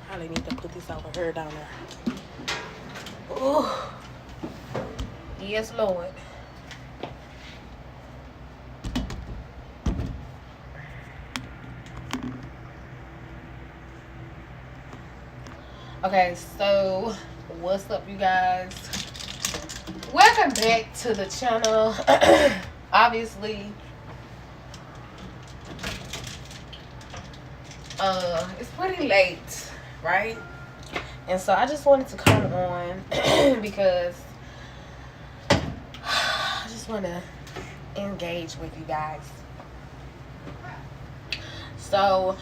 Probably need to put this over here down there. Oh, yes, Lord. Okay, so what's up, you guys? Welcome back to the channel. Obviously, it's pretty late, right? And so I just wanted to come on because I just want to engage with you guys. So,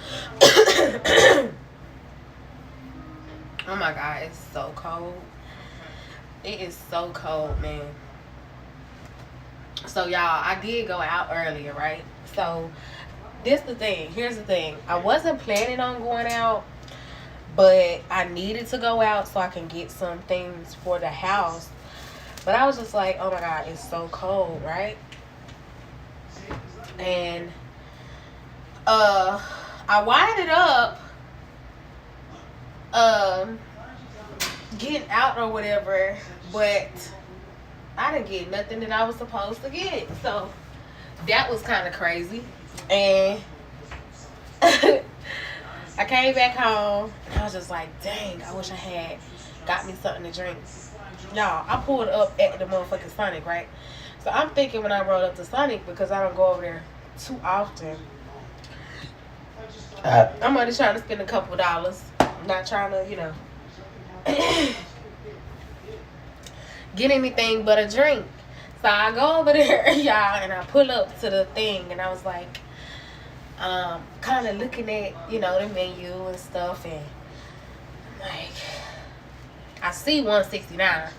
oh my God, it's so cold. It is so cold, man. So, y'all, I did go out earlier, right? So, this the thing. Here's the thing. I wasn't planning on going out, but I needed to go out so I can get some things for the house. But I was just like, oh my God, it's so cold, right? And I winded up getting out or whatever, but I didn't get nothing that I was supposed to get. So that was kind of crazy. And I came back home and I was just like, dang, I wish I had got me something to drink. Y'all, I pulled up at the motherfucking Sonic, right? So I'm thinking when I rolled up to Sonic, because I don't go over there too often, I'm only trying to spend a couple of dollars. I'm not trying to, you know, get anything but a drink. So I go over there, y'all, and I pull up to the thing, and I was like, kind of looking at, you know, the menu and stuff, and like, I see $169,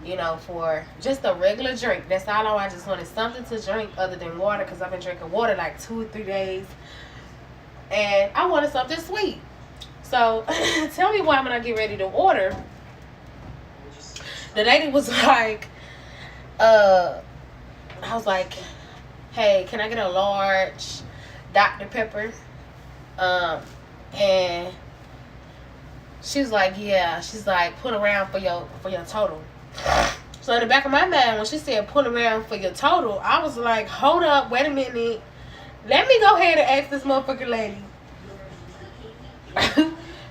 you know, for just a regular drink. That's all I just wanted, something to drink other than water, because I've been drinking water like 2 or 3 days, and I wanted something sweet. So tell me why when I get ready to order, the lady was like, I was like, hey, can I get a large Dr. Pepper? And she's like, yeah. She's like, put around for your total. So in the back of my mind, when she said put around for your total, I was like, hold up, wait a minute. Let me go ahead and ask this motherfucking lady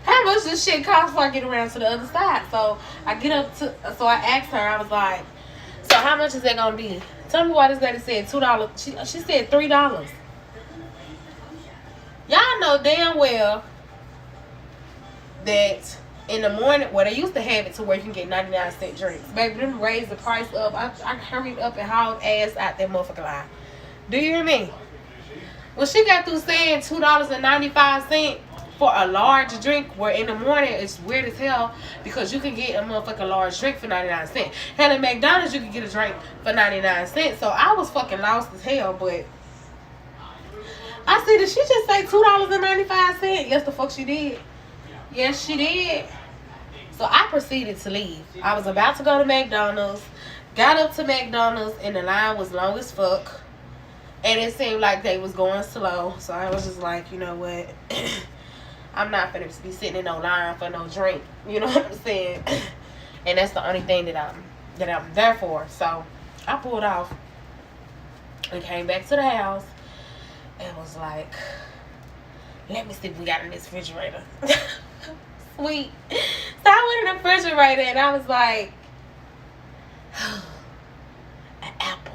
how much this shit costs before I get around to the other side. So I get up to, so I asked her, I was like, so how much is that gonna be? Tell me why this lady said $2. She said $3. Y'all know damn well that in the morning, well, they used to have it to where you can get 99-cent drinks. Baby, them raised the price up. I hurried up and hauled ass out that motherfucking line. Do you hear me? Well, she got through saying $2.95 for a large drink, where in the morning it's weird as hell because you can get a motherfucking large drink for 99 cents. Hell, at McDonald's you can get a drink for 99 cents. So I was fucking lost as hell, but I see, did she just say $2.95? Yes, the fuck she did. Yes, she did. So I proceeded to leave. I was about to go to McDonald's, got up to McDonald's, and the line was long as fuck. And it seemed like they was going slow. So I was just like, you know what? I'm not gonna be sitting in no line for no drink. You know what I'm saying? And that's the only thing that I'm there for. So I pulled off and came back to the house and was like, let me see what we got in this refrigerator. Sweet. So I went in the refrigerator and I was like, an apple.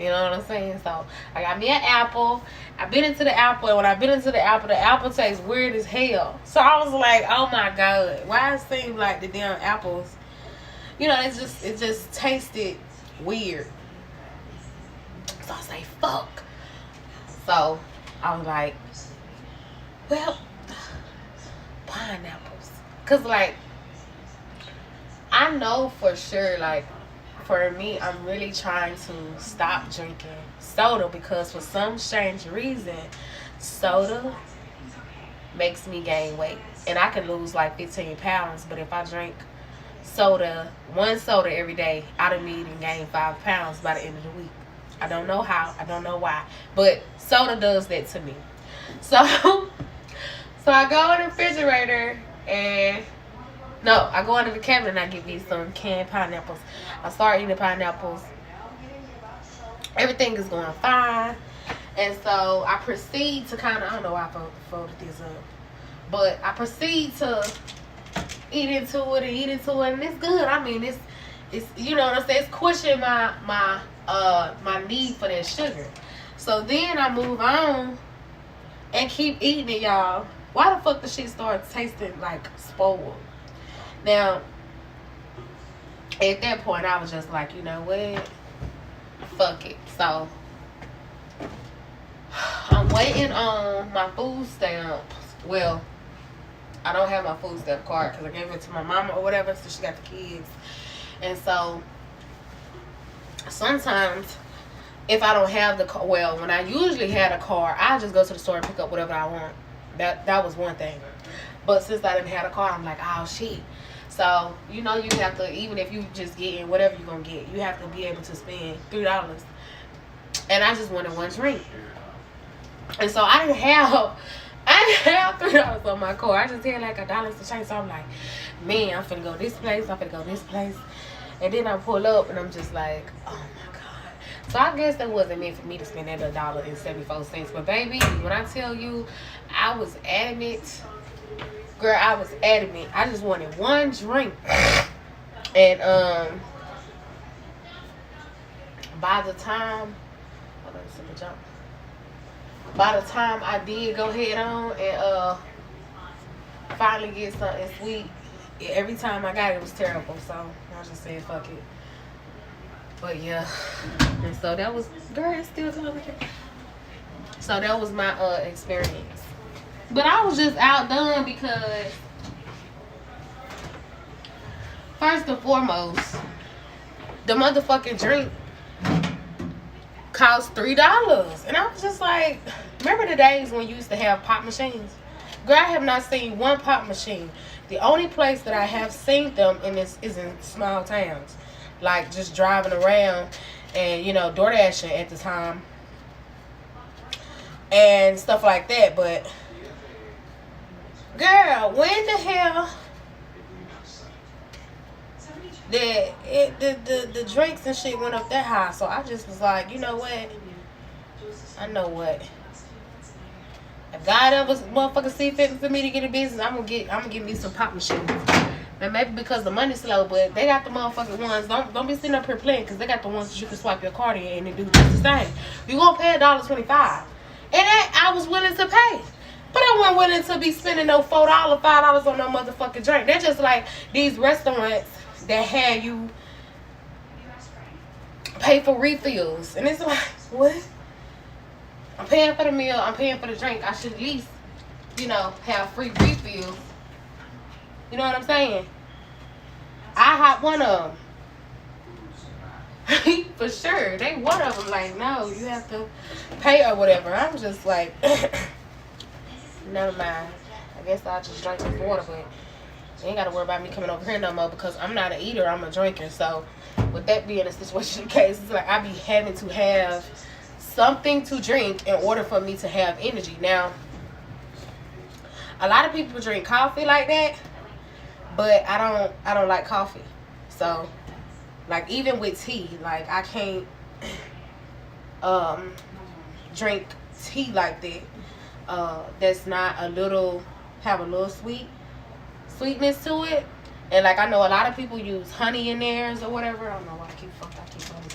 You know what I'm saying? So I got me an apple. I bit into the apple, and when I bit into the apple tastes weird as hell. So I was like, oh my God, why it seemed like the damn apples, you know, it just tasted weird. So I was like, fuck. So I was like, well, pineapples. Cause like, I know for sure, like, for me, I'm really trying to stop drinking soda, because for some strange reason, soda makes me gain weight. And I can lose like 15 pounds, but if I drink soda, one soda every day, I'd immediately gain 5 pounds by the end of the week. I don't know how, I don't know why, but soda does that to me. So I go in the refrigerator And no, I go under the cabinet and I get me some canned pineapples. I start eating pineapples. Everything is going fine. And so I proceed to kind of, I don't know why I folded this up, but I proceed to eat into it, and it's good. I mean, it's you know what I'm saying, it's quenching my need for that sugar. So then I move on and keep eating it, y'all. Why the fuck the shit started tasting like spoiled? Now, at that point, I was just like, you know what? Fuck it. So, I'm waiting on my food stamps. Well, I don't have my food stamp card because I gave it to my mama or whatever, so she got the kids. And so, sometimes, if I don't have the car, well, when I usually had a car, I just go to the store and pick up whatever I want. That was one thing. But since I didn't have a car, I'm like, oh shit. So, you know, you have to, even if you just getting whatever you're going to get, you have to be able to spend $3. And I just wanted one drink. And so I didn't have $3 on my card. I just had like $1 to change. So I'm like, man, I'm finna go this place. And then I pull up and I'm just like, oh my God. So I guess that wasn't meant for me to spend that $1.74. But baby, when I tell you, I was adamant. Girl, I was adamant. I just wanted one drink. And by the time I did go ahead on and finally get something sweet, every time I got it, it was terrible. So I just said fuck it. But yeah. And so that was, girl, it's still coming. So that was my experience. But I was just outdone because, first and foremost, the motherfucking drink cost $3. And I was just like, remember the days when you used to have pop machines? Girl, I have not seen one pop machine. The only place that I have seen them in is in small towns. Like just driving around and, you know, DoorDashing at the time. And stuff like that. But girl, when the hell the drinks and shit went up that high? So I just was like, you know what? I know what. If God ever motherfucker see fit for me to get a business, I'm gonna get me some pop machines. And maybe because the money's slow, but they got the motherfucking ones. Don't be sitting up here playing, because they got the ones that you can swipe your card in and do just the same. You gonna pay $1.25, and that I was willing to pay. But I wasn't willing to be spending no $4, $5 on no motherfucking drink. They're just like these restaurants that have you pay for refills. And it's like, what? I'm paying for the meal. I'm paying for the drink. I should at least, you know, have free refills. You know what I'm saying? I hop one of them. For sure. They one of them like, no, you have to pay or whatever. I'm just like... Never mind. I guess I'll just drink this water, but you ain't got to worry about me coming over here no more, because I'm not an eater, I'm a drinker. So with that being a situation the case, it's like I be having to have something to drink in order for me to have energy. Now, a lot of people drink coffee like that, but I don't like coffee. So like even with tea, like I can't drink tea like that. That's not have a little sweetness to it. And like I know a lot of people use honey in theirs or whatever. I don't know why I keep on this number.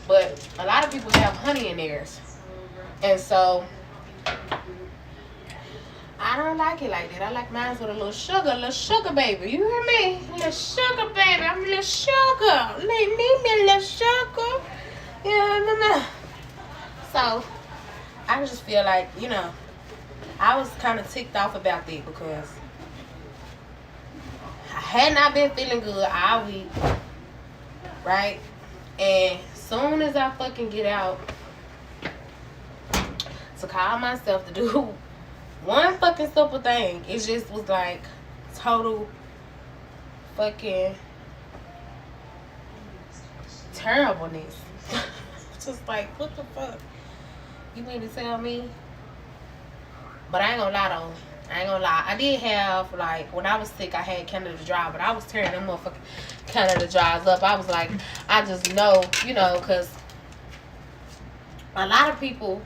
But a lot of people have honey in theirs. And so I don't like it like that. I like mine with a little sugar baby. You hear me? A little sugar baby. I'm a little sugar. Let me a little sugar. Yeah, so I just feel like, you know, I was kind of ticked off about that because I had not been feeling good all week, right? And soon as I fucking get out to call myself to do one fucking simple thing, it just was like total fucking terribleness. Just like, what the fuck? You mean to tell me? But I ain't gonna lie though. I ain't gonna lie. I did have, like, when I was sick, I had Canada Dry, but I was tearing them motherfucking Canada Dries up. I was like, I just know, you know, because a lot of people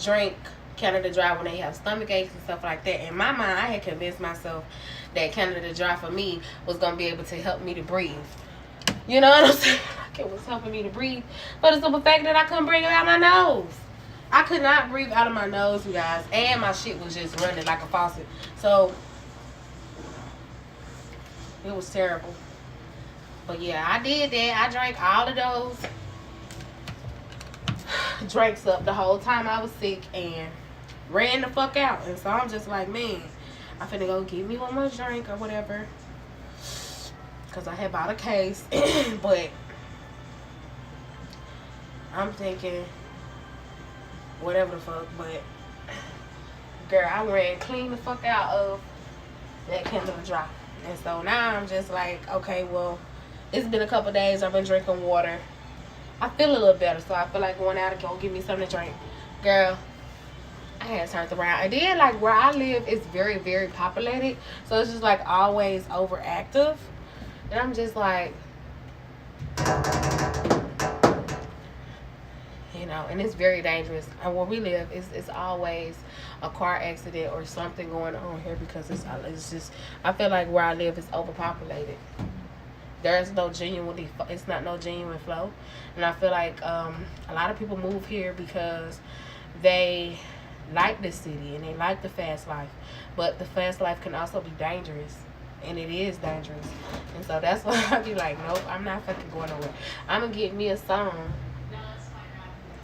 drink Canada Dry when they have stomach aches and stuff like that. In my mind, I had convinced myself that Canada Dry for me was going to be able to help me to breathe. You know what I'm saying? Like, it was helping me to breathe. But the simple fact that I couldn't breathe out my nose. I could not breathe out of my nose, you guys. And my shit was just running like a faucet. So, it was terrible. But yeah, I did that. I drank all of those drinks up the whole time I was sick and ran the fuck out. And so I'm just like, man, I'm finna go give me one more drink or whatever. Because I had bought a case. But I'm thinking, whatever the fuck. But, girl, I ran clean the fuck out of that Canada Dry. And so now I'm just like, okay, well, it's been a couple days. I've been drinking water. I feel a little better, so I feel like going out and go get me something to drink. Girl, I had turned around. And then, like, where I live is very, very populated. So it's just, like, always overactive. And I'm just like, you know, and it's very dangerous. And where we live, it's always a car accident or something going on here because it's just, I feel like where I live is overpopulated. There's no genuinely, it's not no genuine flow. And I feel like a lot of people move here because they like the city and they like the fast life. But the fast life can also be dangerous. And it is dangerous. And so that's why I be like, nope, I'm not fucking going nowhere. I'm going to get me a song.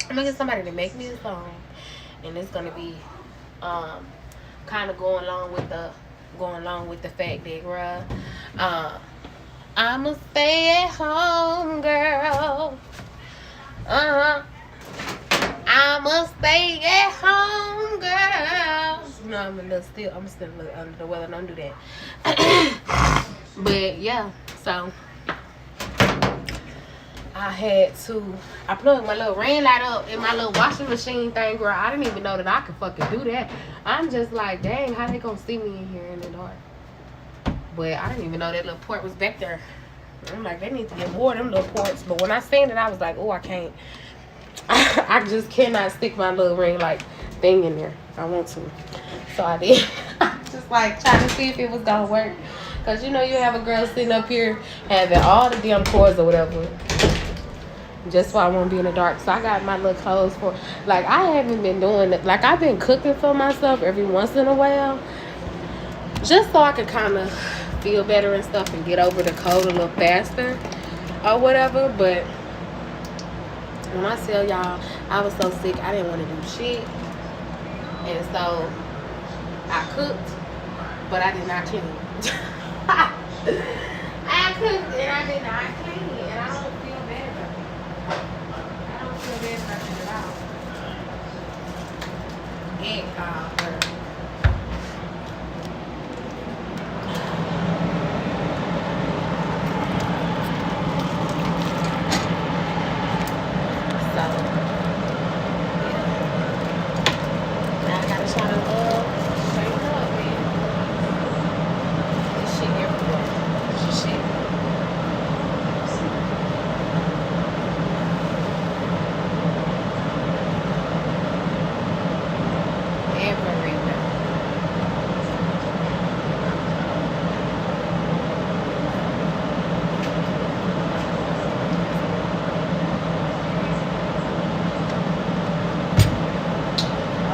I'm going to get somebody to make me a song. And it's going to be kind of going along with the fact that, bruh, I'ma stay at home, girl. I'ma stay at home, girl. You know, I'm still a little under the weather. Don't do that. But yeah, so I plugged my little rain light up in my little washing machine thing, girl. I didn't even know that I could fucking do that. I'm just like, dang, how they gonna see me in here in the dark? But I didn't even know that little port was back there. I'm like, they need to get more of them little ports. But when I seen it, I was like, oh, I can't. I just cannot stick my little ring like thing in there. I want to. So I did. Just like trying to see if it was going to work. Because, you know, you have a girl sitting up here having all the damn cords or whatever. Just so I won't be in the dark. So I got my little clothes for. Like, I haven't been doing it. Like, I've been cooking for myself every once in a while. Just so I could kind of feel better and stuff and get over the cold a little faster or whatever. But when I tell y'all I was so sick, I didn't want to do shit. And so I cooked, but I did not clean. I cooked and I did not clean. And I don't feel bad about it. I don't feel bad about it at all. And,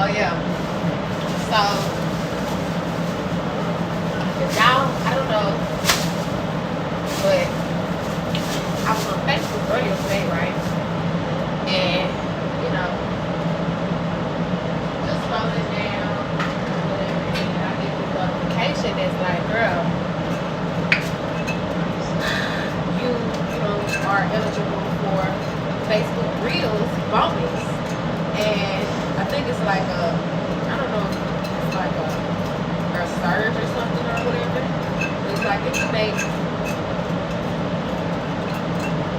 oh yeah. So if y'all, I don't know, but I was on Facebook earlier today, right? And you know, just scrolling down, and I get this notification that's like, girl, you know, are eligible for Facebook Reels bonus. And I think it's like I don't know, it's like a surge or something or whatever. It's like if you make,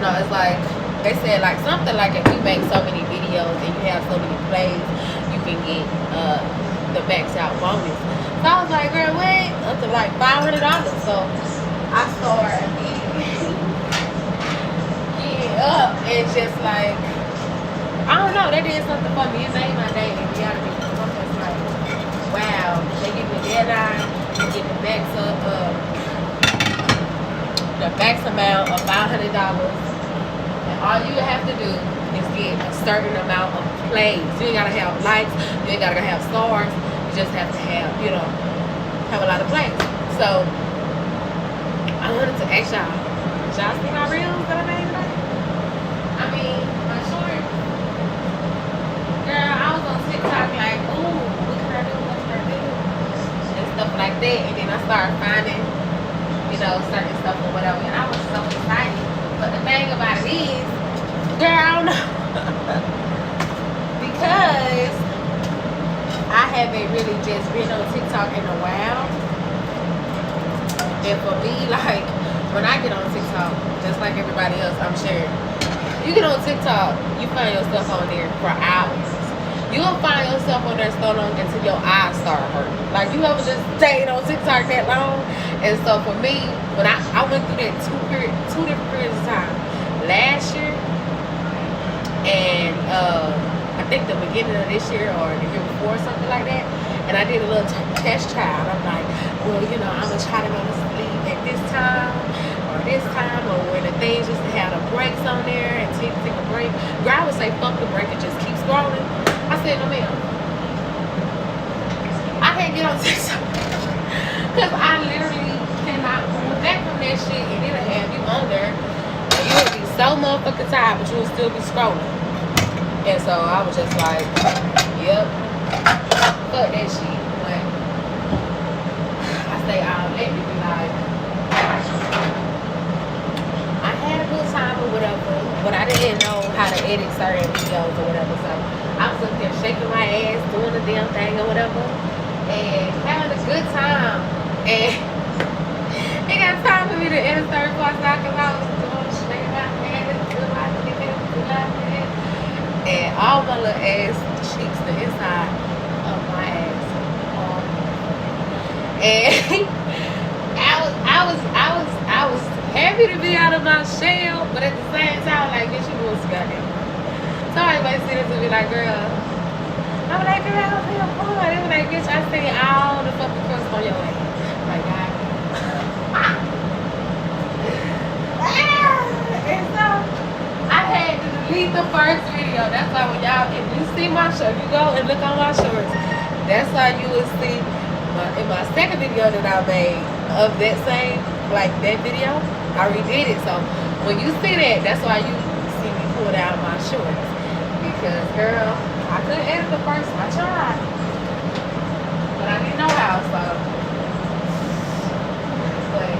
no, it's like, they said like something like if you make so many videos and you have so many plays, you can get the max out bonus. So I was like, girl, wait, up to like $500. So I started getting up and just like, I don't know, that did something for me. It made my day in reality. I'm just like, wow, they give me a deadline, they get the max amount of $500, and all you have to do is get a certain amount of plays. You ain't gotta have likes, you ain't gotta have stars, you just have to have, have a lot of plays. So I wanted to ask y'all, did y'all see my reels that I made today? I mean, my short. Girl, I was on TikTok like, ooh, what can I do? What can I do? And stuff like that. And then I started finding, certain stuff or whatever. And I was so excited. But the thing about it is, girl, I don't know. Because I haven't really just been on TikTok in a while. And for me, like, when I get on TikTok, just like everybody else, I'm sure, you get on TikTok, you find yourself on there for hours. You'll find yourself on there so long until your eyes start hurting. Like, you ever just stayed on TikTok that long? And so for me, when I went through that two different periods of time, last year and I think the beginning of this year or the year before, something like that. And I did a little test trial. I'm like, well, I'm gonna try to go to sleep at this time or when the things just had the brakes on there and take a break. Girl, I would say fuck the break and just keep scrolling. I said, no ma'am, I can't get on TikTok because I literally cannot pull back from that shit, and it'll have you on there and you will be so motherfucking tired, but you will still be scrolling. And so I was just like, yep, fuck that shit. Like, I say I'll let me be like, I had a good time or whatever, but I didn't know how to edit certain videos or whatever. So I was up there shaking my ass, doing the damn thing or whatever, and having a good time. And it got time for me to edit certain parts out because I was doing shaking my ass, doing my thing, and all my little ass cheeks, the inside of my ass, and I was happy to be out of my shell, but at the same time, like, bitch, you doing some goddamn. Somebody might see this and be like, girl. I'm like, girl, I don't feel fun. They be like, bitch, I see all the fucking crust on your ass. Like, God. And so, I had to delete the first video. That's why when y'all, if you see my shirt, you go and look on my shorts. That's why you will see in my second video that I made of that same, like that video, I redid it. So when you see that, that's why you see me pull down my shorts. Because, girl, I couldn't edit the first one. I tried. But I didn't know how, so. But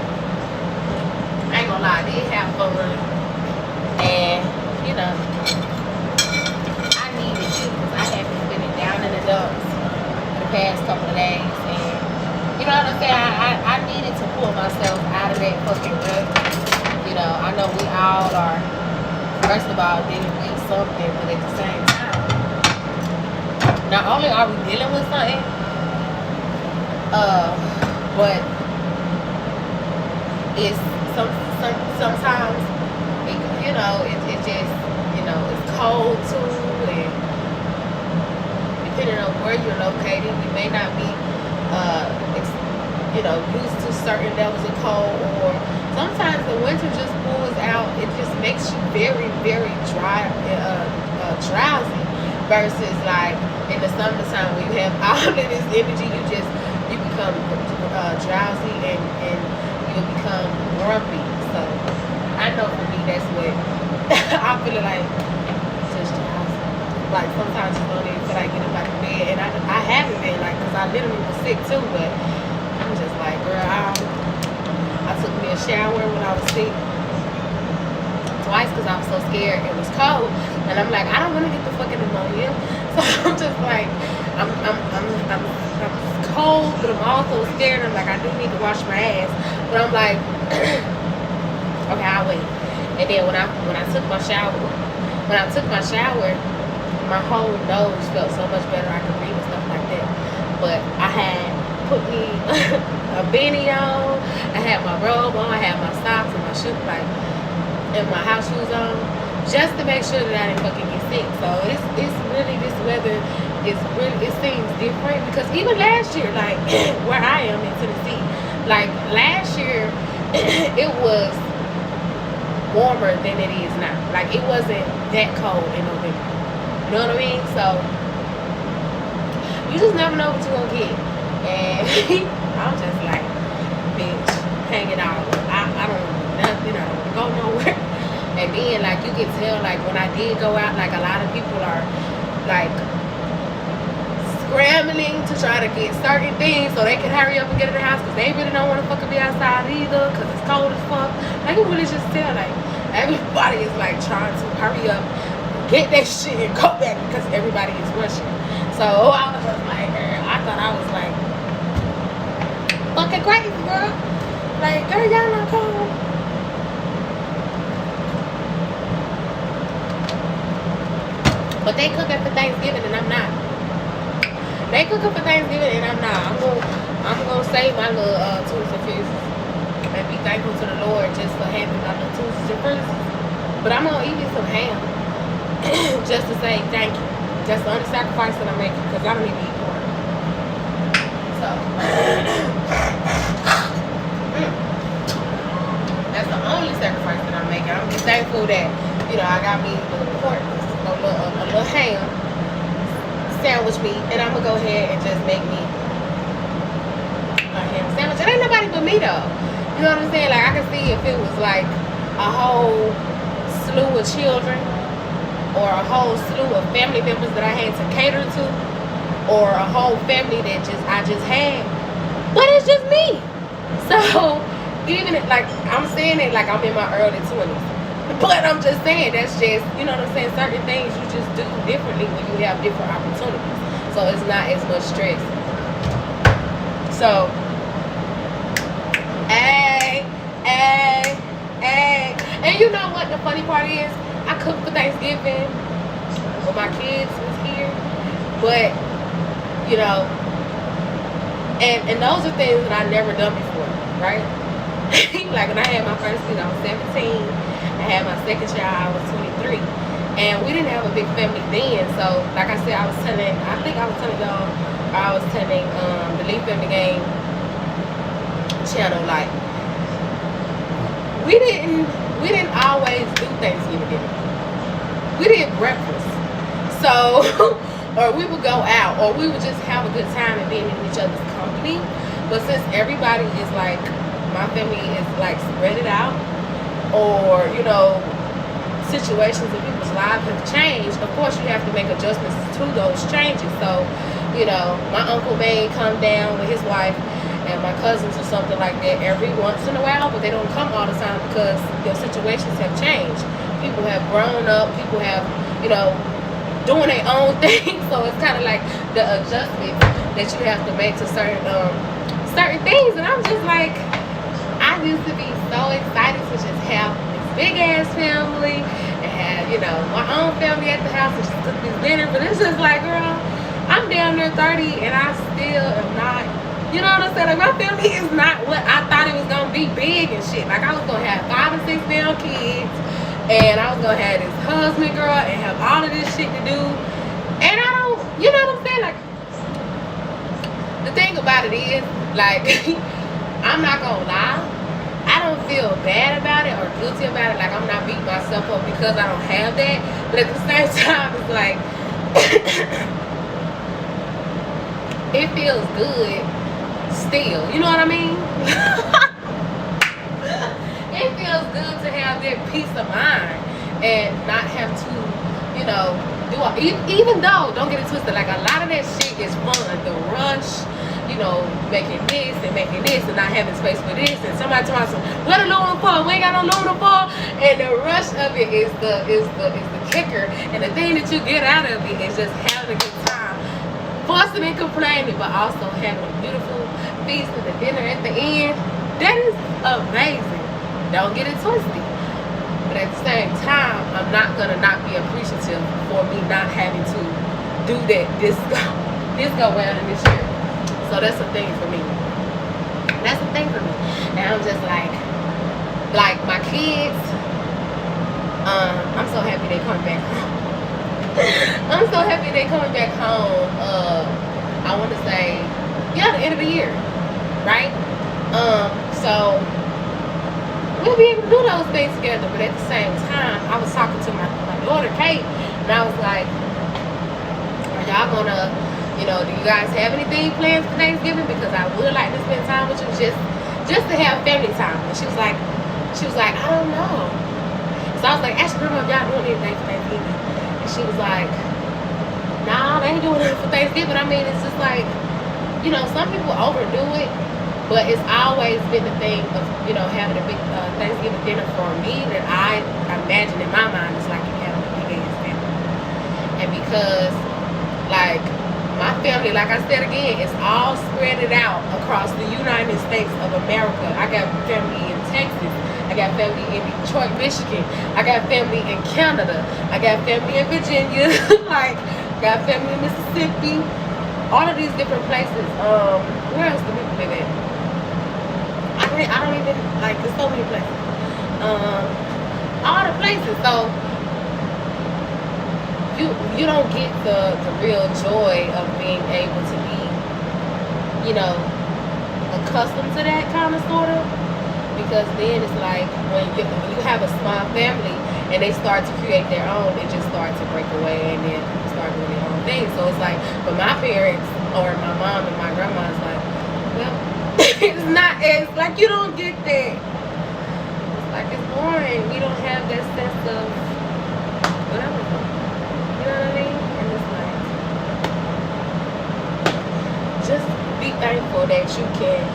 I ain't gonna lie, I did have fun. And, I needed to because I had been feeling down in the dumps for the past couple of days. And, you know what I'm saying? I needed to pull myself out of that fucking rut. I know we all are, first of all, dealing with something, but at the same time, not only are we dealing with something, but it's sometimes it just it's cold too, and depending on where you're located, you may not be used to certain levels of cold, or sometimes the winter just pulls out. It just makes you very, very drowsy, versus like in the summertime when you have all of this energy, you become drowsy and you become grumpy. So I know for me that's what I'm feeling like, just drowsy. Like sometimes you don't even feel like getting back to bed, and I haven't been, like, because I literally was sick too, but I'm just like, girl, I took me a shower when I was sick twice because I was so scared it was cold, and I'm like, I don't want to get the fucking pneumonia. So I'm just like, I'm cold, but I'm also scared. I'm like, I do need to wash my ass, but I'm like, okay, I'll wait. And then when I took my shower, my whole nose felt so much better. I could breathe and stuff like that. But I had put me a beanie on. I had my robe on. I had my socks and my shoes, like, and my house shoes on, just to make sure that I didn't fucking get sick. So it's really, this weather is really, it seems different, because even last year, like where I am in Tennessee, like last year it was warmer than it is now. Like it wasn't that cold in November. You know what I mean? So you just never know what you're gonna get. And I'm just like, bitch, hanging out. I don't do nothing. I don't go nowhere. And then like you can tell, like when I did go out, like a lot of people are like scrambling to try to get certain things so they can hurry up and get in the house, because they really don't want to fucking be outside either, because it's cold as fuck. Like you really just tell, like everybody is like trying to hurry up, get that shit and go back, because everybody is rushing. So I was just like, I thought I was like fucking crazy, girl. Like, girl, y'all not cold. But they cooking for Thanksgiving and I'm not. They cooking for Thanksgiving and I'm not. I'm gonna save my little Tuesday feasts and be thankful to the Lord just for having my little Tuesday feasts. But I'm gonna eat me some ham just to say thank you. That's the only sacrifice that I'm making, because I don't even eat pork. So that's the only sacrifice that I'm making. I'm just thankful that, you know, I got me a little pork, a little ham sandwich meat, and I'm gonna go ahead and just make me a ham sandwich. It ain't nobody but me though. You know what I'm saying? Like I can see if it was like a whole slew of children, or a whole slew of family members that I had to cater to, or a whole family that I just had. But it's just me. So even if, like, I'm saying it like I'm in my early 20s. But I'm just saying, that's just, you know what I'm saying, certain things you just do differently when you have different opportunities. So it's not as much stress. So and you know what the funny part is? I cooked for Thanksgiving when my kids was here, but you know, and those are things that I never done before, right? Like when I had my first kid, I was 17. I had my second child, I was 23, and we didn't have a big family then. So, like I said, I was telling y'all, I was telling the Lee Family Game channel, like we didn't always do Thanksgiving dinner. We did breakfast. So, or we would go out, or we would just have a good time and being in each other's company. But since everybody is like, my family is like spread it out, or you know, situations in people's lives have changed, of course you have to make adjustments to those changes. So, you know, my uncle may come down with his wife and my cousins or something like that every once in a while, but they don't come all the time because their situations have changed. People have grown up, people have, you know, doing their own thing. So it's kind of like the adjustment that you have to make to certain things. And I'm just like, I used to be so excited to just have this big ass family and have, you know, my own family at the house and just cook this dinner. But it's just like, girl, I'm down there 30 and I still am not, you know what I'm saying? Like my family is not what I thought it was gonna be, big and shit. Like I was gonna have 5 or 6 damn kids, and I was gonna have this husband, girl, and have all of this shit to do. And I don't, you know what I'm saying? Like the thing about it is, like, I'm not gonna lie, I don't feel bad about it or guilty about it. Like I'm not beating myself up because I don't have that. But at the same time, it's like it feels good still, you know what I mean? It feels good to have that peace of mind and not have to, you know, do all, even though, don't get it twisted, like a lot of that shit is fun. The rush, you know, making this and not having space for this, and somebody telling me, what aluminum for? We ain't got no aluminum for. And the rush of it is the kicker, and the thing that you get out of it is just having a good time, fussing and complaining, but also having a beautiful feast and the dinner at the end. That is amazing. Don't get it twisted. But at the same time, I'm not gonna not be appreciative for me not having to do that this go round in this year. So that's a thing for me. That's a thing for me. And I'm just like my kids, I'm so happy they coming back home. I'm so happy they coming back home. I want to say, yeah, the end of the year, right? So we'll be able to do those things together. But at the same time, I was talking to my daughter Kate, and I was like, are y'all gonna, do you guys have anything planned for Thanksgiving? Because I would like to spend time with you, just to have family time. And she was like, I don't know. So I was like, ask your grandma if y'all doing anything for Thanksgiving. And she was like, nah, they ain't doing it for Thanksgiving. I mean, it's just like, some people overdo it, but it's always been the thing of, having a big Thanksgiving dinner for me that I imagine in my mind is like you having a big ass family. And because, like, my family, like I said again, it's all spread it out across the United States of America. I got family in Texas. I got family in Detroit, Michigan. I got family in Canada. I got family in Virginia. Like, got family in Mississippi. All of these different places. Where else do people live at? I don't even, like, there's so many places. All the places. So, you don't get the real joy of being able to be, accustomed to that kind of sort of, because then it's like when you have a small family and they start to create their own, they just start to break away and then people start doing their own thing. So it's like for my parents or my mom and my grandma, it's like, well, it's like you don't get that. It's like it's boring. We don't have that sense of whatever. You know what I mean? And it's like, just be thankful that you can,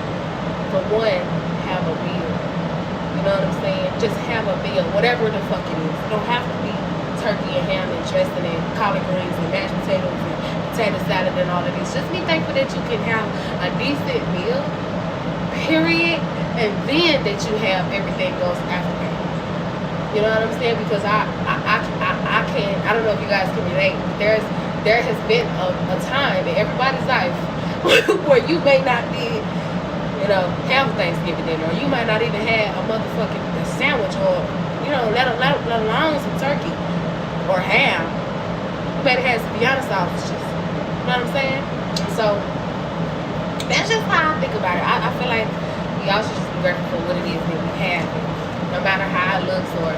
for one, have a meal. You know what I'm saying? Just have a meal, whatever the fuck it is. It don't have to be turkey and ham and dressing and collard greens and mashed potatoes and potato salad and all of this. Just be thankful that you can have a decent meal, period, and then that you have everything goes after that. You know what I'm saying? Because I don't know if you guys can relate, but there has been a time in everybody's life where you may not be, have Thanksgiving dinner, or you might not even have a motherfucking sandwich, or let alone some turkey or ham. You better have some Vienna sausages. You know what I'm saying? So that's just how I think about it. I feel like we all should just be grateful for what it is that we have, no matter how it looks, or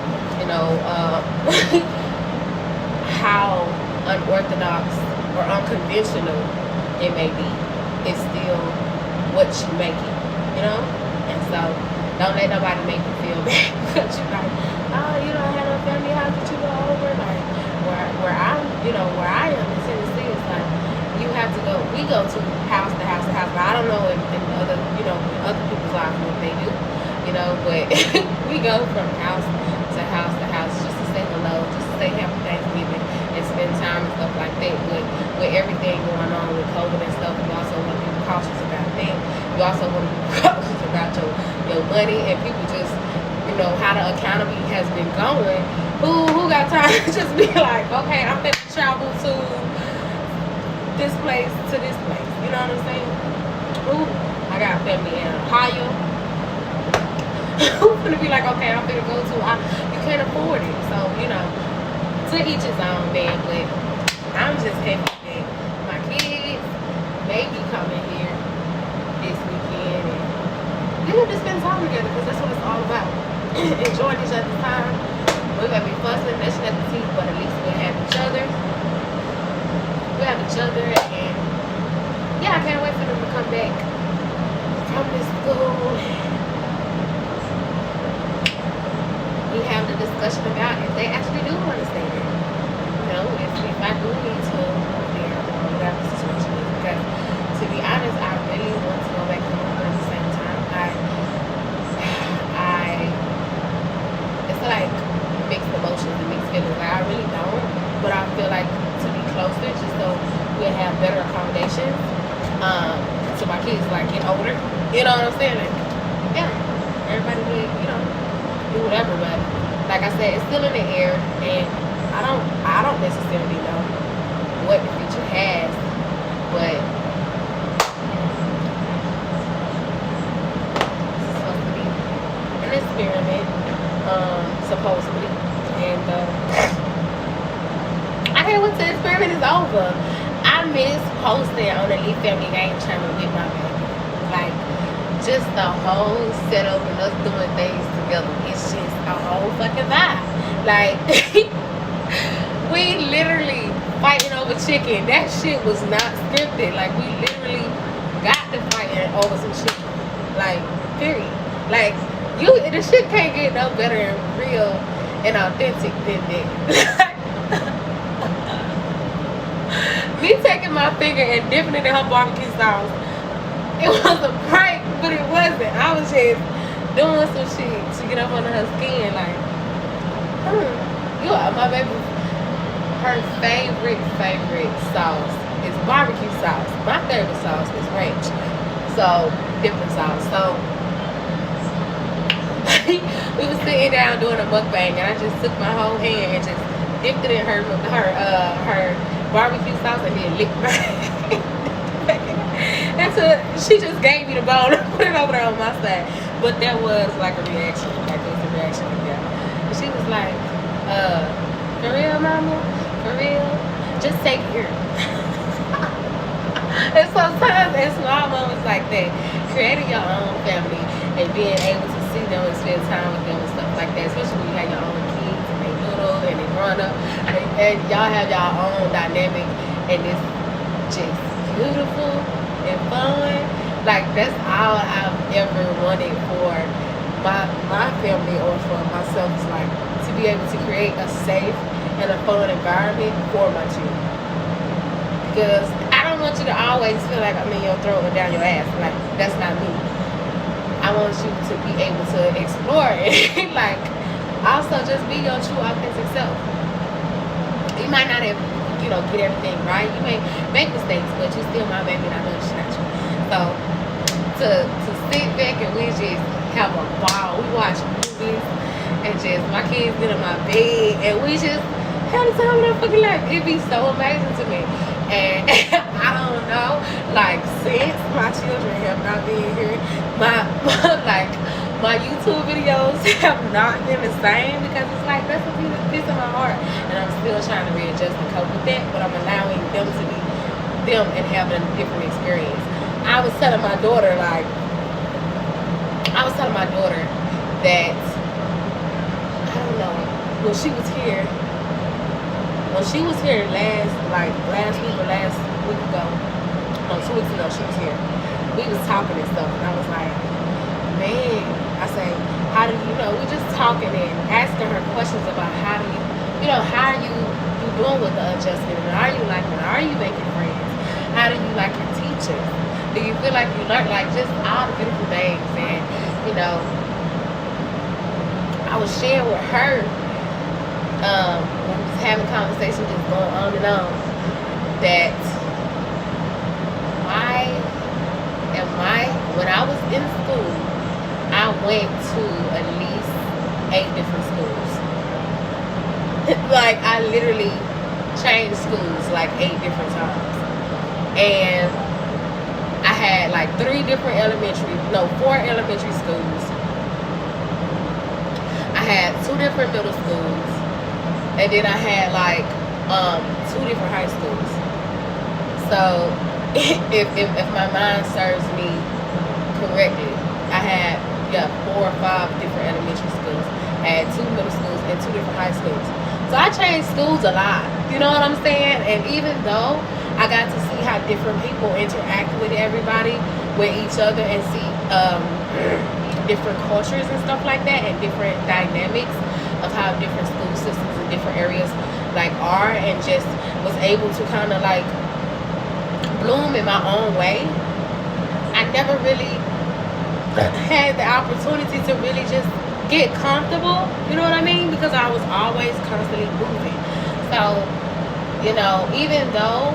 how unorthodox or unconventional it may be. It's still what you make it, and so don't let nobody make you feel bad because you're like, oh, you don't have no family, how could you go over? Like where I am in Tennessee, it's like you have to go, we go to house to house to house, but I don't know in other, other people's lives what they do, but we go from house to house to house just to say hello, just to say happy Thanksgiving and spend time and stuff like that. With everything going on with COVID and stuff, you also want to be cautious about that. You also want to be cautious about your money, and people just, how the economy has been going. Who got time to just be like, okay, I'm going to travel to this place to this place. You know what I'm saying? I got family in Ohio. Who's gonna be like, okay, I'm gonna go to, you can't afford it. So, to each his own, man. But I'm just happy that my kids may be coming here this weekend, and we have to spend time together, because that's what it's all about. Enjoying each other's time. We're gonna be fussing, gnashing at the teeth, but at least we'll have each other. We have each other, and yeah, I can't wait for them to come back from this school. We have the discussion about if they actually do want to stay there. If I do need to move there, or whatever the situation is. Because to be honest, I really want to go back home, but at the same time, it's like mixed emotions and mixed feelings. Like, I really don't, but I feel like to be closer, just so we'll have better accommodations. So my kids get older. You know what I'm saying? Like, yeah, everybody would, do whatever, but like I said, it's still in the air, and I don't necessarily know what the future has, but supposedly. And I can't wait till the experiment is over. I miss hosting on the Lee Family Game channel with my baby. Like, just the whole setup and us doing things together. It's just a whole fucking vibe. Like, we literally fighting over chicken. That shit was not scripted. Like, we literally got to fighting over some chicken. Like, period. Like, the shit can't get no better and real and authentic than that. Me taking my finger and dipping it in her barbecue sauce. It was a prank, but it wasn't. I was just doing some shit to get up under her skin. Like, you are my baby. Her favorite sauce is barbecue sauce. My favorite sauce is ranch. So, different sauce. So, we was sitting down doing a mukbang, and I just took my whole hand and just dipped it in her barbecue sauce and then licked back. She just gave me the bone and put it over there on my side. But that was like a reaction. Like, it was a reaction. Yeah. And she was like, for real, mama? For real? Just take it here. And sometimes in small moments like that, creating your own family and being able to see them and spend time with them and stuff like that, especially when you have your own kids and they little and they growing up and y'all have your own dynamic and it's just beautiful and fun. Like, that's all I've ever wanted for my family or for myself, is like to be able to create a safe and a fun environment for my children. Because I don't want you to always feel like I'm in your throat or down your ass. Like, that's not me. I want you to be able to explore it. Like, also just be your true authentic self. You might not have, get everything right. You may make mistakes, but you still my baby and I know she's not you. So to sit back and we just have a ball. We watch movies and just my kids get in my bed and we just have the time of their fucking life. It'd be so amazing to me. And I don't know, like, since my children have not been here, my YouTube videos have not been the same because it's like, that's a piece of my heart. And I'm still trying to readjust and cope with that, but I'm allowing them to be them and having a different experience. I was telling my daughter that I don't know, when she was here last week or last week ago, no, 2 weeks ago she was here. We was talking and stuff, and I was like, man, I say, how do you we just talking and asking her questions about how are you doing with the adjustment, and are you liking it? Are you making friends? How do you like your teachers? Do you feel like you learned, like, just all the beautiful things? And I was sharing with her when we was having conversations just going on and on, that when I was in school, I went to at least 8 different schools. Like, I literally changed schools like 8 different times. And I had like 4 elementary schools. I had 2 different middle schools. And then I had like 2 different high schools. So if my mind serves me correctly, I had 4 or 5 different elementary schools. I had 2 middle schools and 2 different high schools. So I changed schools a lot. You know what I'm saying? And even though I got to see how different people interact with everybody, with each other, and see different cultures and stuff like that, and different dynamics of how different school systems in different areas like are, and just was able to kind of like bloom in my own way. I never really had the opportunity to really just get comfortable, you know what I mean? Because I was always constantly moving. So, even though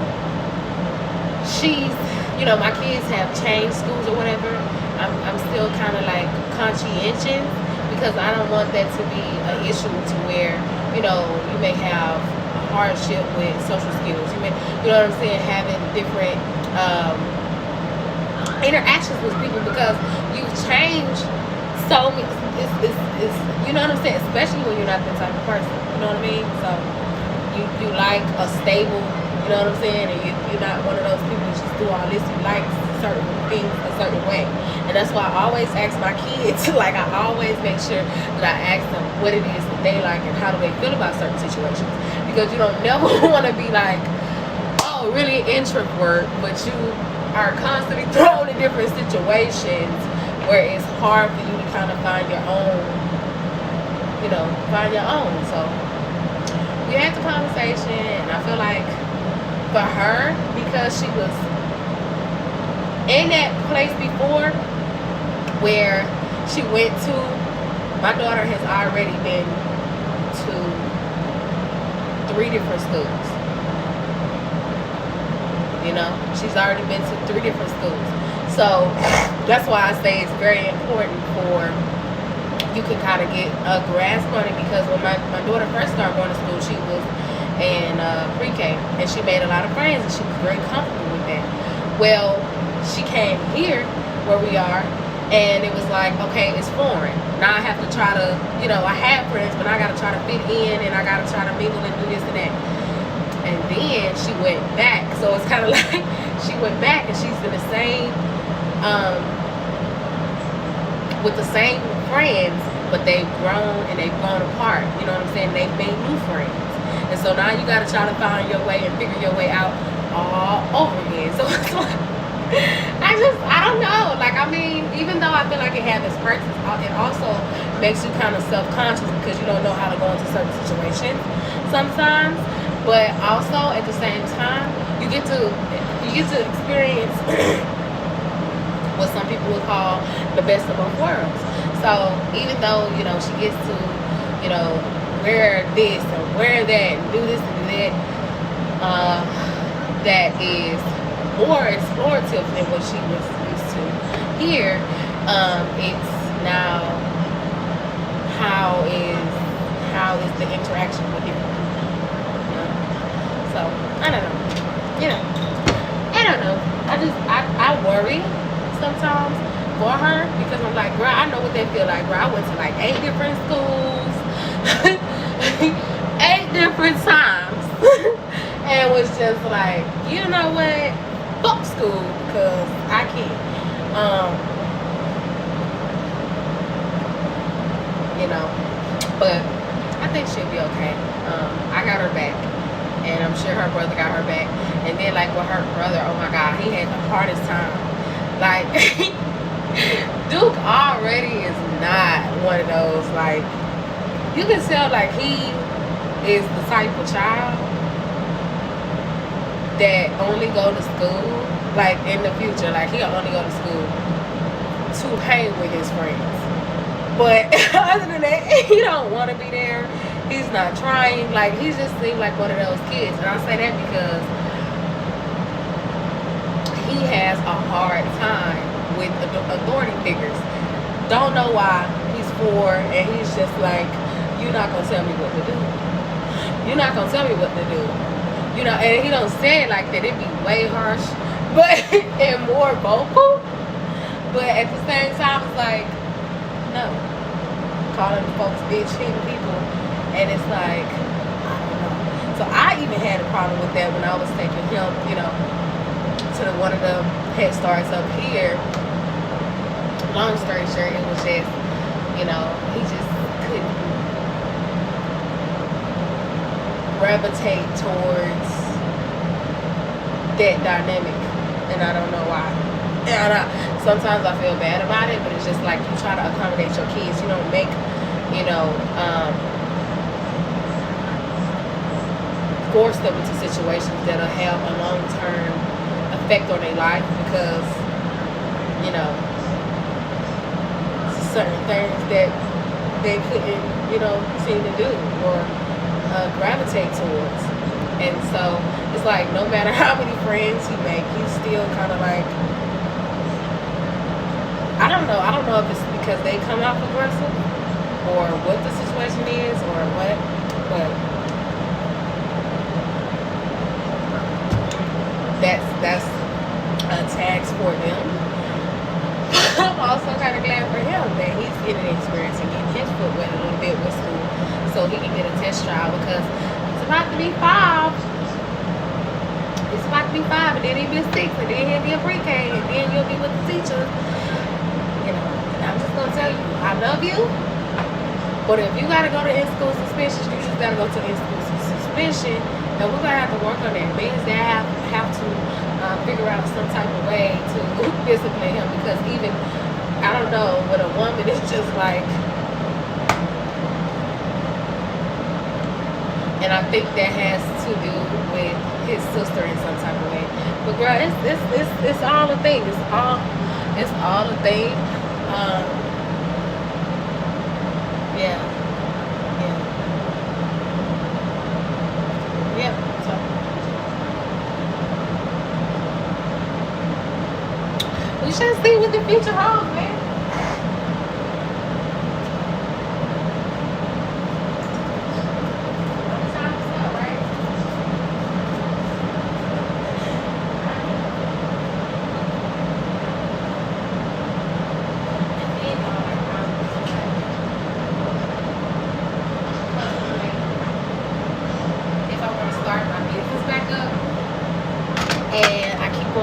my kids have changed schools or whatever, I'm still kind of like conscientious, because I don't want that to be an issue to where, you may have a hardship with social skills. You know what I'm saying? Having different interactions with people, because you've changed so it's you know what I'm saying, especially when you're not that type of person, you know what I mean. So you like a stable, you know what I'm saying, and you're not one of those people that just do all this. You like certain things a certain way, and that's why I always ask my kids like I always make sure that I ask them what it is that they like and how do they feel about certain situations, because you don't never want to be like, oh, really introvert, but you are constantly thrown in different situations where it's hard for you to kind of find your own, you know, find your own. So we had the conversation, and I feel like for her, because she was in that place before where she went to, my daughter has already been to 3 different schools. You know, she's already been to 3 different schools. So that's why I say it's very important for you can kind of get a grasp on it, because when my daughter first started going to school, she was in pre-K, and she made a lot of friends, and she was very comfortable with that. Well, she came here where we are, and it was like, okay, it's foreign. Now I have to try to, you know, I have friends, but I got to try to fit in, and I got to try to mingle and do this and that. And then she went back, so it's kind of like she went back, and she's in the same with the same friends, but they've grown and they've grown apart. You know what I'm saying? They've made new friends, and so now you got to try to find your way and figure your way out all over again. So it's like, I don't know. Like, I mean, even though I feel like it has its perks, it also makes you kind of self-conscious because you don't know how to go into certain situations sometimes. But also at the same time, you get to experience what some people would call the best of both worlds. So even though, you know, she gets to, you know, wear this and wear that and do this and do that, that is more explorative than what she was used to here. It's now how is the interaction with different people, you know? So I don't know, you know, I don't know. I worry sometimes for her, because I'm like, girl, I know what they feel like, girl. I went to like 8 different schools 8 different times and was just like, you know what, fuck school, because I can't. You know, but I think she'll be okay. I got her back, and I'm sure her brother got her back. And then like with her brother, oh my god, he had the hardest time. Like Duke already is not one of those, like, you can tell like he is the type of child that only go to school, like in the future, like he'll only go to school to hang with his friends. But other than that, he don't want to be there. He's not trying. Like, he just seems like one of those kids. And I say that because he has a hard time with the authority figures. Don't know why. He's 4, and he's just like, you're not going to tell me what to do. You're not going to tell me what to do. You know, and he don't say it like that. It'd be way harsh, but and more vocal. But at the same time, it's like, no. Calling folks bitch, hitting people. And it's like, I don't know. So I even had a problem with that when I was taking him, you know, to one of the Head Starts up here. Long story short, it was just, you know, he just couldn't gravitate towards that dynamic. And I don't know why. And sometimes I feel bad about it, but it's just like you try to accommodate your kids. You don't make, you know, force them into situations that'll have a long-term effect on their life, because, you know, certain things that they couldn't, you know, seem to do or gravitate towards. And so it's like, no matter how many friends he make, he's still kind of like, I don't know if it's because they come off aggressive or what the situation is or what, but that's a tax for them. I'm also kind of glad for him that he's getting an experience and getting his foot wet a little bit with school, so he can get a test trial because it's about to be 5. It's about to be 5, and then he'll be 6, and then he'll be a pre-K, and then you'll be with the teachers. You know, and I'm just gonna tell you, I love you, but if you gotta go to in-school suspension, you just gotta go to in-school suspension, and we're gonna have to work on that. Means that have to figure out some type of way to discipline him, because even I don't know, but a woman is just like, and I think that has to do with his sister in some type of way. But girl, it's all a thing. It's all a thing. Yeah. So we should see what the future holds, man.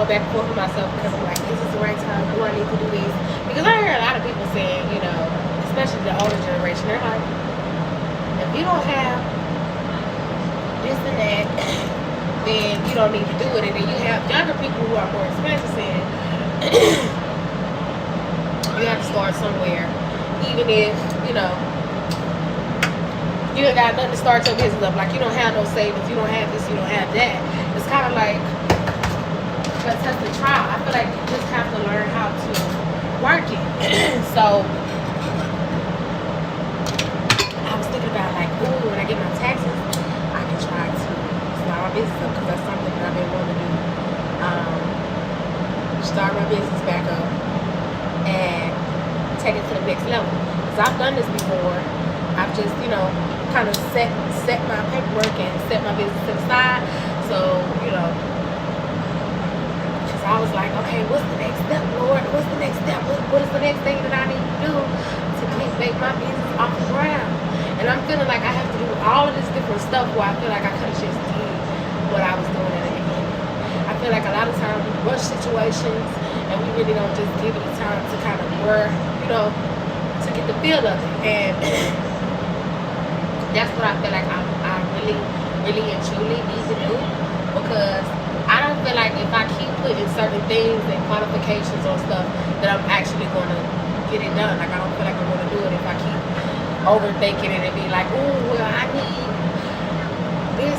Back and forth with myself because I'm like, is this the right time? Do I need to do this? Because I hear a lot of people saying, you know, especially the older generation, they're like, if you don't have this and that, then you don't need to do it. And then you have younger people who are more expensive saying, you have to start somewhere, even if, you know, you ain't got nothing to start your business up. Like, you don't have no savings, you don't have this, you don't have that. It's kind of like, but test the trial. I feel like you just have to learn how to work it. So I was thinking about like, ooh, when I get my taxes, I can try to start my business up, because that's something that I've been wanting to do. Start my business back up and take it to the next level. Because I've done this before. I've just, you know, kind of set my paperwork and set my business to the side. So, you know, I was like, okay, what's the next step, Lord? What's the next step? What is the next thing that I need to do to make my business off the ground? And I'm feeling like I have to do all of this different stuff where I feel like I could have just did what I was doing in the beginning. I feel like a lot of times we rush situations and we really don't just give it the time to kind of work, you know, to get the feel of it. And that's what I feel like I really, really and truly need to do, because I don't feel like if I keep putting certain things and qualifications on stuff that I'm actually going to get it done. Like, I don't feel like I'm going to do it if I keep overthinking it and be like, oh, well, I need this,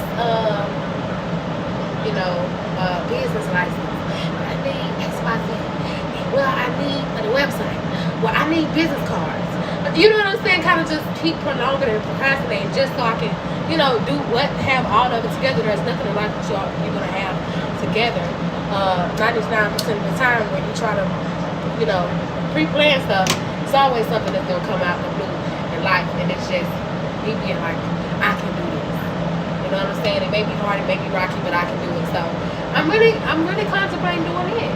you know, business license. I need XYZ. Well, I need the website. Well, I need business cards. You know what I'm saying? Kind of just keep prolonging and procrastinating just so I can, you know, have all of it together. There's nothing in life that you're going to have together. 99% of the time when you try to, you know, pre-plan stuff, it's always something that's going to come out in the blue in life. And it's just me being like, I can do this. You know what I'm saying? It may be hard, it may be rocky, but I can do it. So I'm really contemplating doing it.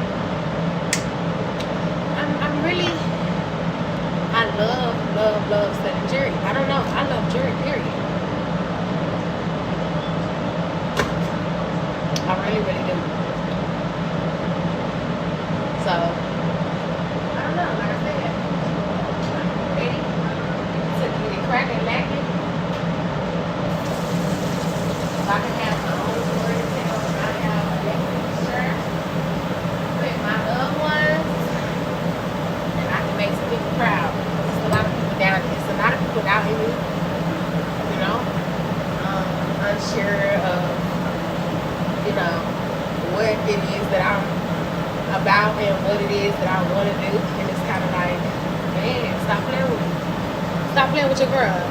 I love studying jury. I don't know. I love jury, period. I really do. So, I don't know. Like I said, I'm ready to get it cracking, lacking. If I can have my own story to tell, I have a insurance with my loved ones, and I can make some people proud. There's a lot of people down here. There's a lot of people out here, you know, unsure of, you know, what it is that I'm about and what it is that I want to do. And it's kind of like, man, stop playing with me. Stop playing with your girl.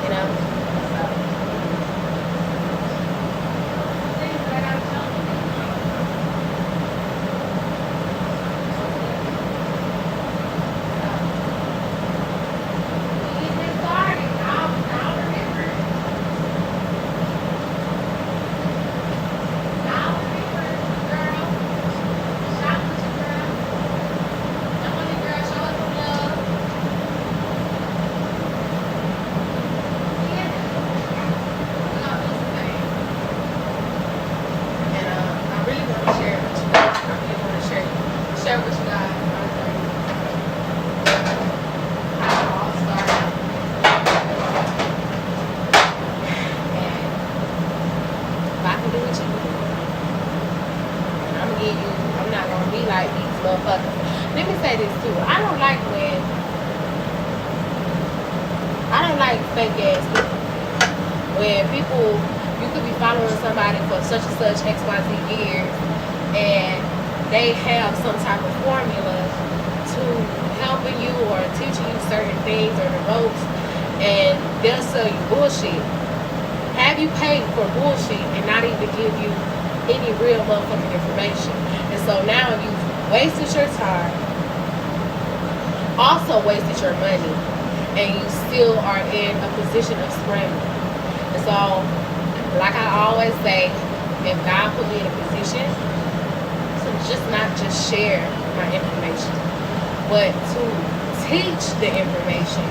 You know? So, things that I gotta tell you. So, we get this started. I'll remember. I'll remember, girl. Shout with your girl. Come on, your girl. Show us some love. motherfuckers. Let me say this too. I don't like fake ass people. When people, you could be following somebody for such and such XYZ years, and they have some type of formula to helping you or teaching you certain things or the ropes, and they'll sell you bullshit. Have you paid for bullshit and not even give you any real motherfucking information? And so now you've wasted your time, also wasted your money, and you still are in a position of scrambling. And so, like I always say, if God put me in a position to just not just share my information, but to teach the information,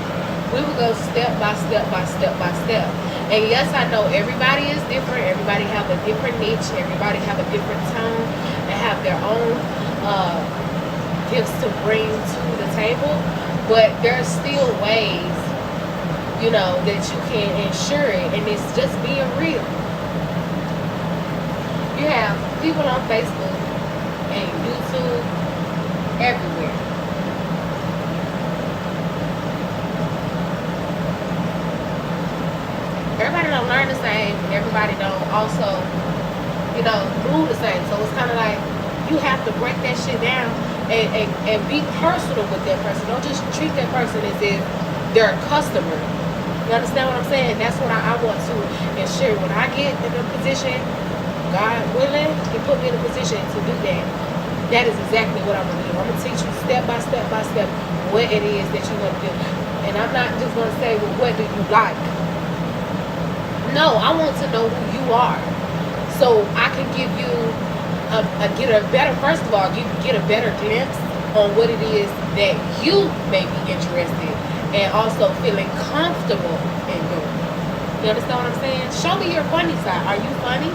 we will go step by step by step by step. And yes, I know everybody is different. Everybody have a different niche. Everybody have a different tone. They have their own gifts to bring to the table. But there's still ways, you know, that you can ensure it. And it's just being real. You have people on Facebook and YouTube everywhere. Everybody don't learn the same, and everybody don't also, you know, move the same. So it's kind of like you have to break that shit down and be personal with that person. Don't just treat that person as if they're a customer. You understand what I'm saying? That's what I want to ensure. When I get in a position, God willing, He put me in a position to do that. That is exactly what I'm going to do. I'm going to teach you step by step by step what it is that you want to do. And I'm not just going to say, well, what do you like? No, I want to know who you are, so I can give you get a better. First of all, get a better glimpse on what it is that you may be interested and also feeling comfortable in doing. You understand what I'm saying? Show me your funny side. Are you funny?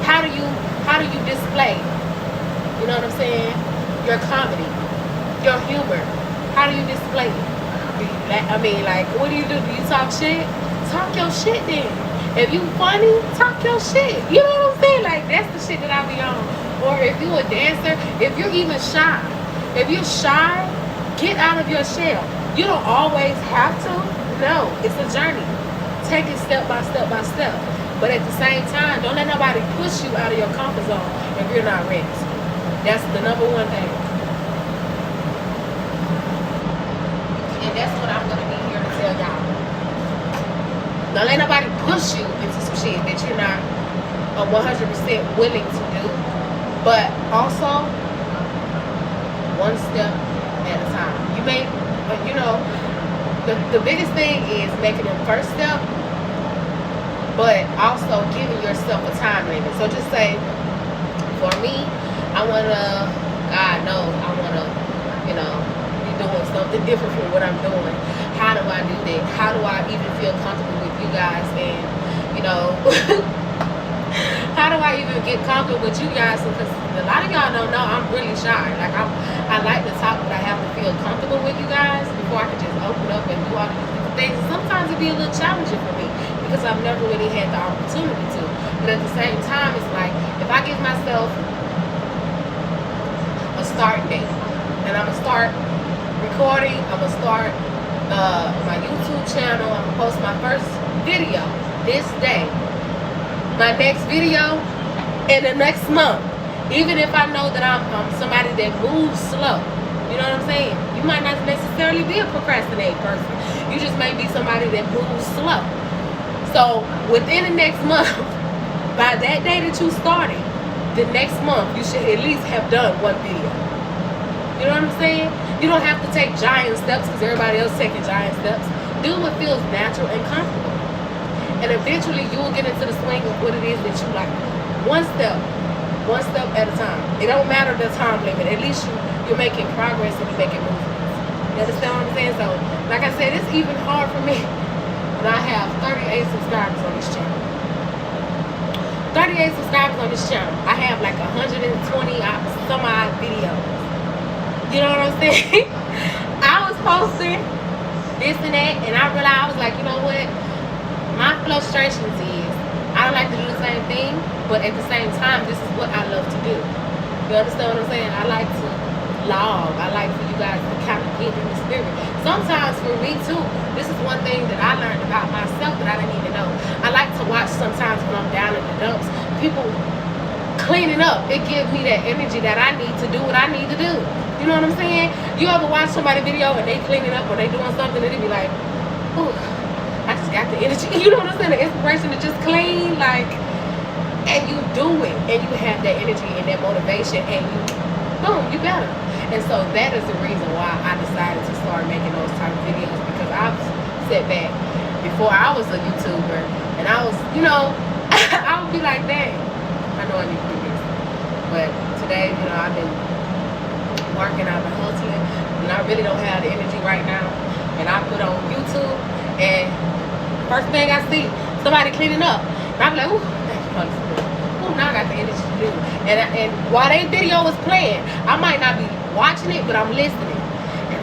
How do you display? You know what I'm saying? Your comedy, your humor. How do you display it? I mean, like, what do you do? Do you talk shit? Talk your shit then. If you funny, talk your shit. You know what I'm saying? Like, that's the shit that I be on. Or if you a dancer, if you're even shy. If you're shy, get out of your shell. You don't always have to. No, it's a journey. Take it step by step by step. But at the same time, don't let nobody push you out of your comfort zone if you're not ready. That's the number one thing. And that's what I'm going to be here to tell y'all. Don't let nobody push you into some shit that you're not 100% willing to do. But also, one step at a time. You may, you know, the biggest thing is making the first step, but also giving yourself a time limit. So just say, for me, I want to, God knows, I want to, you know, be doing something different from what I'm doing. How do I do that? How do I even feel comfortable with you guys? And, you know, how do I even get comfortable with you guys? Because a lot of y'all don't know I'm really shy. Like, I like to talk, but I have to feel comfortable with you guys before I can just open up and do all these different things. And sometimes it be a little challenging for me because I've never really had the opportunity to. But at the same time, it's like, if I give myself a start date, and I'm going to start recording, I'm going to start my YouTube channel, I'm going to post my first video this day, my next video in the next month. Even if I know that I'm somebody that moves slow, you know what I'm saying? You might not necessarily be a procrastinating person. You just may be somebody that moves slow. So within the next month, by that day that you started, the next month you should at least have done one video. You know what I'm saying? You don't have to take giant steps because everybody else taking giant steps. Do what feels natural and comfortable. And eventually you'll get into the swing of what it is that you like. One step at a time. It don't matter the time limit. At least you're making progress and you're making movements. You understand what I'm saying? So, like I said, it's even hard for me when I have 38 subscribers on this channel. 38 subscribers on this channel. I have like 120 some odd videos. You know what I'm saying? I was posting this and that, and I realized, I was like, you know what? My frustrations is, I don't like to do the same thing, but at the same time, this is what I love to do. You understand what I'm saying? I like to log. I like for you guys to kind of get in the spirit. Sometimes for me too, this is one thing that I learned about myself that I didn't even know. I like to watch sometimes when I'm down in the dumps, people cleaning up. It gives me that energy that I need to do what I need to do. You know what I'm saying? You ever watch somebody video and they cleaning up or they doing something and they be like, ooh, I just got the energy. You know what I'm saying? The inspiration to just clean, like, and you do it and you have that energy and that motivation and you, boom, you better. And so that is the reason why I decided to start making those type of videos, because I've sat back before I was a YouTuber and I was, you know, I would be like, dang, I know I need to do this. But today, you know, I've been working, I've been hustling, and I really don't have the energy right now. And I put on YouTube, and first thing I see, somebody cleaning up. And I be like, ooh, thank you, Holy Spirit. Ooh, now I got the energy to do. And while they video was playing, I might not be watching it, but I'm listening. And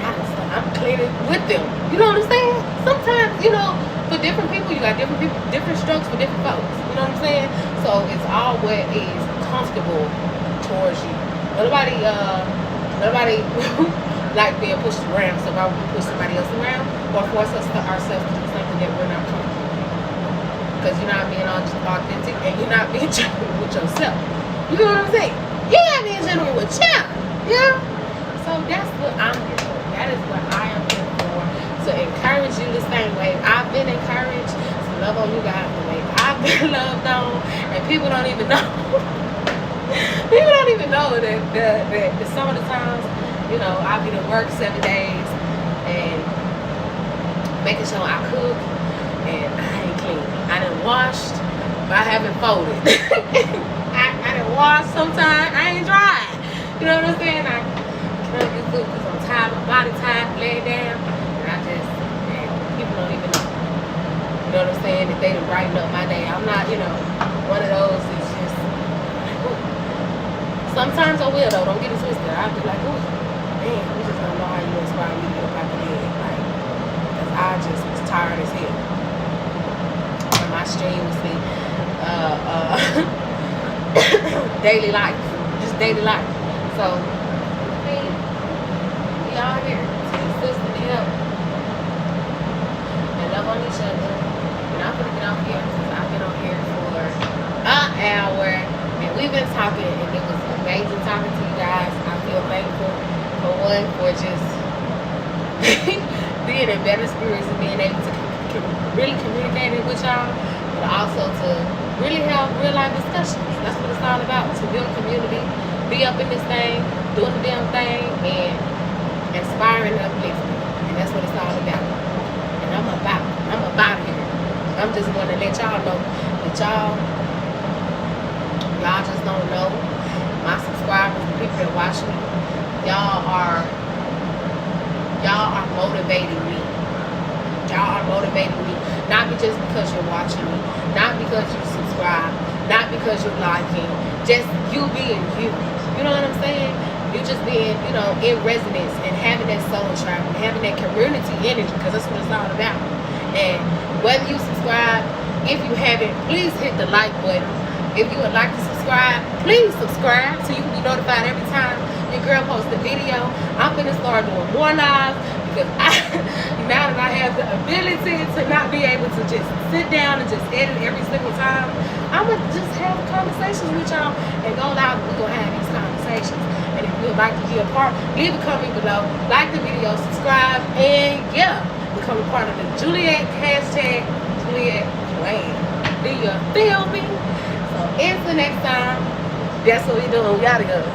I'm cleaning with them. You know what I'm saying? Sometimes, you know, for different people, you got different people, different strokes for different folks. You know what I'm saying? So it's all what is comfortable towards you. Nobody like being pushed around, so why would we push somebody else around or force us to ourselves to do something that we're not comfortable with? Because you're not being authentic and you're not being genuine with yourself. You know what I'm saying? You're not being genuine with you. Yeah? So that's what I'm here for. That is what I am here for. To encourage you the same way I've been encouraged, to love on you guys the way I've been loved on, and people don't even know. People don't even know that some of the times, you know, I'll be to work 7 days and making sure I cook and I ain't clean. I done washed, but I haven't folded. I done washed sometimes, I ain't dried. You know what I'm saying? I can't do food because I'm tired, my body tired, laying down, and people don't even know. You know what I'm saying? That they done brighten up my day. I'm not, you know, one of those that's just like, ooh. Sometimes I will though, don't get it twisted. I'll be like, ooh, man, we just don't know how you inspire me to get up out the bed. Like, because I just was tired as hell. And my stream was the daily life. Just daily life. So, I mean, we all here to assist and help. And love on each other. And I'm gonna get off here because I've been on here for an hour. And we've been talking, and it was amazing talking to you guys. I feel thankful for one, for just being in better spirits and being able to really communicate with y'all, but also to really have real life discussions. That's what it's all about, to build community, be up in this thing, doing the damn thing, and inspiring and uplifting. And that's what it's all about. And I'm about it. I'm just want to let y'all know that y'all just don't know. My subscribers, the people that watch me, y'all are motivating me. Y'all are motivating me. Not just because you're watching me, not because you subscribe, not because you're liking, just you being you. You know what I'm saying? You just being, you know, in resonance and having that soul tribe and having that community energy, because that's what it's all about. And whether you subscribe, if you haven't, please hit the like button. If you would like to subscribe, please subscribe so you can be notified every time your girl posts a video. I'm going to start doing more lives because now that I have the ability to not be able to just sit down and just edit every single time, I'm going to just have conversations with y'all and go live. We're going to have these conversations. And if you would like to be a part, leave a comment below, like the video, subscribe, and yeah, become a part of the Juliet hashtag Juliet Wayne. Do you feel me? So until next time, that's what we doing. We gotta go.